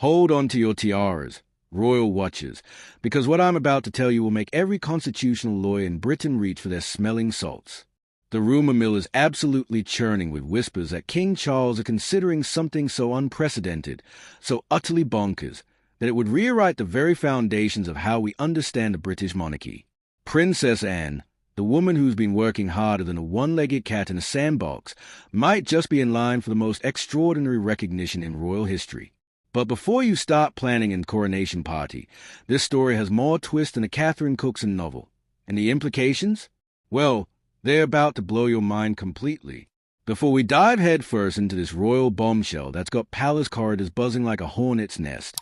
Hold on to your tiaras, royal watchers, because what I'm about to tell you will make every constitutional lawyer in Britain reach for their smelling salts. The rumour mill is absolutely churning with whispers that King Charles is considering something so unprecedented, so utterly bonkers, that it would rewrite the very foundations of how we understand the British monarchy. Princess Anne, the woman who's been working harder than a one-legged cat in a sandbox, might just be in line for the most extraordinary recognition in royal history. But before you start planning a coronation party, this story has more twist than a Catherine Cookson novel. And the implications? Well, they're about to blow your mind completely. Before we dive headfirst into this royal bombshell that's got palace corridors buzzing like a hornet's nest,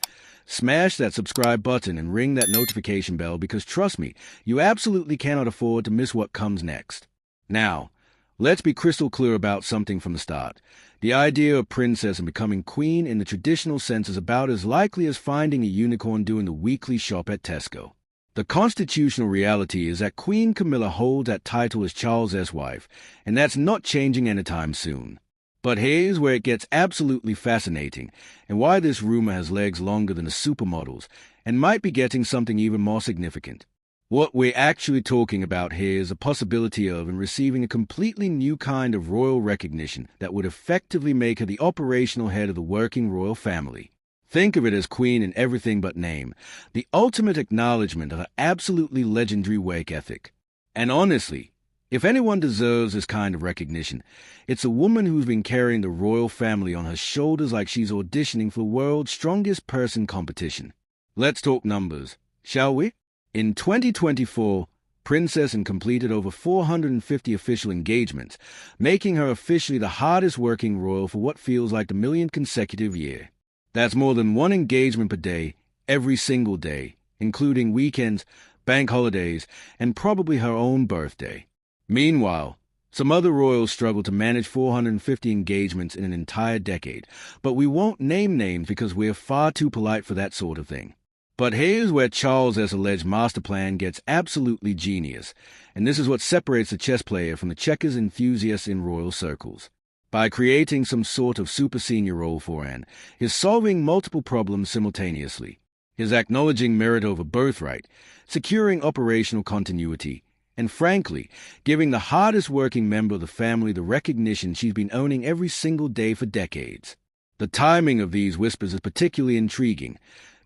smash that subscribe button and ring that notification bell because trust me, you absolutely cannot afford to miss what comes next. Now, let's be crystal clear about something from the start. The idea of princess and becoming queen in the traditional sense is about as likely as finding a unicorn doing the weekly shop at Tesco. The constitutional reality is that Queen Camilla holds that title as Charles's wife, and that's not changing anytime soon. But here's where it gets absolutely fascinating, and why this rumor has legs longer than a supermodel's, and might be getting something even more significant. What we're actually talking about here is the possibility of and receiving a completely new kind of royal recognition that would effectively make her the operational head of the working royal family. Think of it as queen in everything but name, the ultimate acknowledgement of her absolutely legendary work ethic. And honestly, if anyone deserves this kind of recognition, it's a woman who's been carrying the royal family on her shoulders like she's auditioning for the world's strongest person competition. Let's talk numbers, shall we? In 2024, Princess Anne completed over 450 official engagements, making her officially the hardest working royal for what feels like the millionth consecutive year. That's more than one engagement per day, every single day, including weekends, bank holidays, and probably her own birthday. Meanwhile, some other royals struggle to manage 450 engagements in an entire decade, but we won't name names because we're far too polite for that sort of thing. But here's where Charles's alleged master plan gets absolutely genius, and this is what separates the chess player from the checkers enthusiast in royal circles. By creating some sort of super senior role for Anne, he's solving multiple problems simultaneously. He's acknowledging merit over birthright, securing operational continuity, and frankly, giving the hardest working member of the family the recognition she's been owning every single day for decades. The timing of these whispers is particularly intriguing,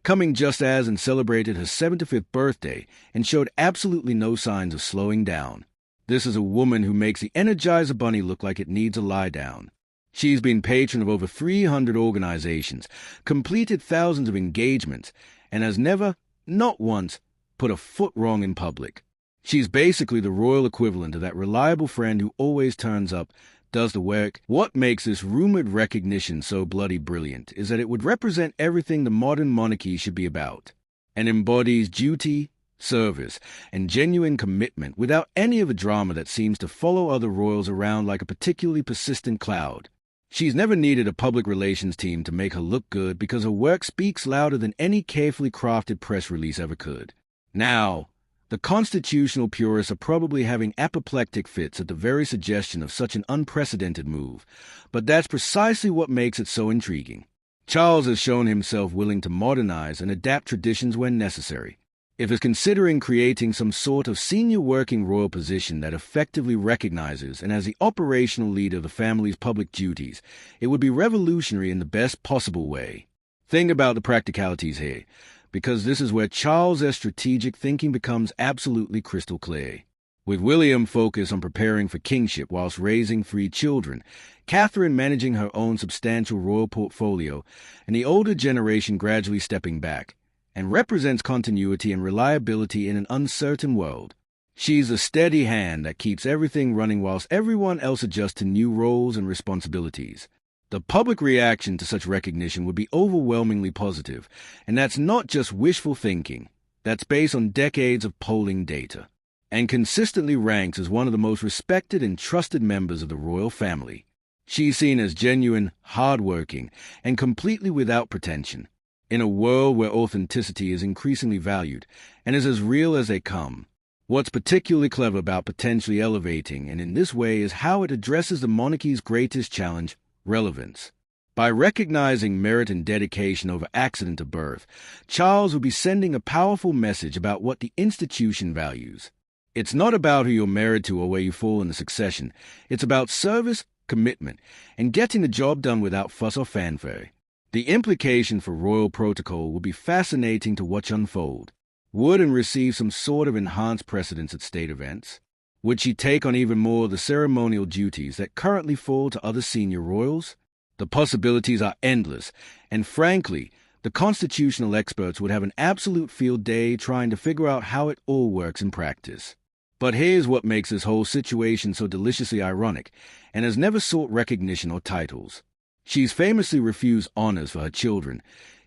coming just as Anne celebrated her 75th birthday and showed absolutely no signs of slowing down. This is a woman who makes the Energizer Bunny look like it needs a lie down. She's been patron of over 300 organizations, completed thousands of engagements, and has never, not once, put a foot wrong in public. She's basically the royal equivalent of that reliable friend who always turns up, does the work. What makes this rumored recognition so bloody brilliant is that it would represent everything the modern monarchy should be about, and embodies duty, service, and genuine commitment without any of the drama that seems to follow other royals around like a particularly persistent cloud. She's never needed a public relations team to make her look good because her work speaks louder than any carefully crafted press release ever could. Now, the constitutional purists are probably having apoplectic fits at the very suggestion of such an unprecedented move, but that's precisely what makes it so intriguing. Charles has shown himself willing to modernize and adapt traditions when necessary. If he's considering creating some sort of senior working royal position that effectively recognizes and as the operational leader of the family's public duties, it would be revolutionary in the best possible way. Think about the practicalities here, because this is where Charles's strategic thinking becomes absolutely crystal clear. With William focused on preparing for kingship whilst raising 3 children, Catherine managing her own substantial royal portfolio, and the older generation gradually stepping back, and represents continuity and reliability in an uncertain world. She's a steady hand that keeps everything running whilst everyone else adjusts to new roles and responsibilities. The public reaction to such recognition would be overwhelmingly positive, and that's not just wishful thinking. That's based on decades of polling data, and consistently ranks as one of the most respected and trusted members of the royal family. She's seen as genuine, hard-working, and completely without pretension, in a world where authenticity is increasingly valued and is as real as they come. What's particularly clever about potentially elevating and in this way is how it addresses the monarchy's greatest challenge, relevance. By recognizing merit and dedication over accident of birth, Charles will be sending a powerful message about what the institution values. It's not about who you're married to or where you fall in the succession. It's about service, commitment, and getting the job done without fuss or fanfare. The implication for royal protocol will be fascinating to watch unfold. Would Anne receive some sort of enhanced precedence at state events? Would she take on even more of the ceremonial duties that currently fall to other senior royals? The possibilities are endless, and frankly, the constitutional experts would have an absolute field day trying to figure out how it all works in practice. But here's what makes this whole situation so deliciously ironic, and has never sought recognition or titles. She's famously refused honors for her children,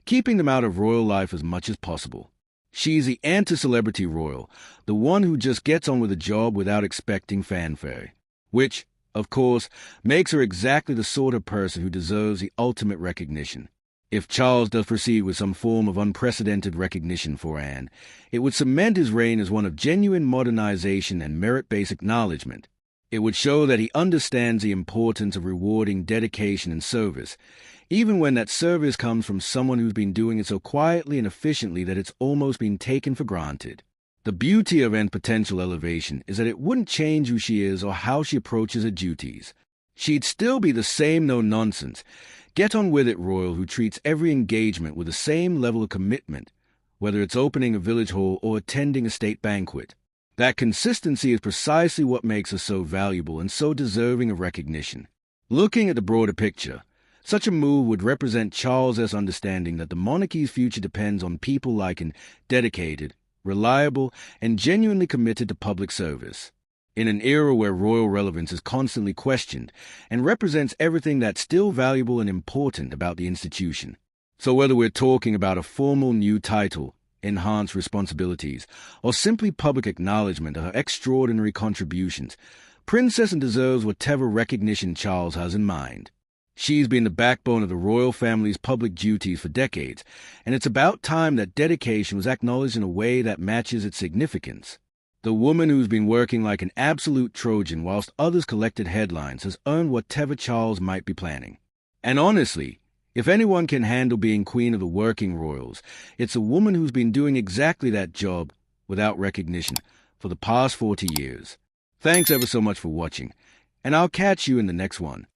keeping them out of royal life as much as possible. She's the anti-celebrity royal, the one who just gets on with the job without expecting fanfare. Which, of course, makes her exactly the sort of person who deserves the ultimate recognition. If Charles does proceed with some form of unprecedented recognition for Anne, it would cement his reign as one of genuine modernization and merit-based acknowledgement. It would show that he understands the importance of rewarding dedication and service, even when that service comes from someone who's been doing it so quietly and efficiently that it's almost been taken for granted. The beauty of Anne's potential elevation is that it wouldn't change who she is or how she approaches her duties. She'd still be the same no-nonsense, get-on-with-it royal who treats every engagement with the same level of commitment, whether it's opening a village hall or attending a state banquet. That consistency is precisely what makes her so valuable and so deserving of recognition. Looking at the broader picture, such a move would represent Charles's understanding that the monarchy's future depends on people like Anne, dedicated, reliable, and genuinely committed to public service. In an era where royal relevance is constantly questioned and represents everything that's still valuable and important about the institution. So whether we're talking about a formal new title, enhanced responsibilities, or simply public acknowledgement of her extraordinary contributions, Princess Anne deserves whatever recognition Charles has in mind. She's been the backbone of the royal family's public duties for decades, and it's about time that dedication was acknowledged in a way that matches its significance. The woman who's been working like an absolute Trojan whilst others collected headlines has earned whatever Charles might be planning. And honestly, if anyone can handle being queen of the working royals, it's a woman who's been doing exactly that job, without recognition, for the past 40 years. Thanks ever so much for watching, and I'll catch you in the next one.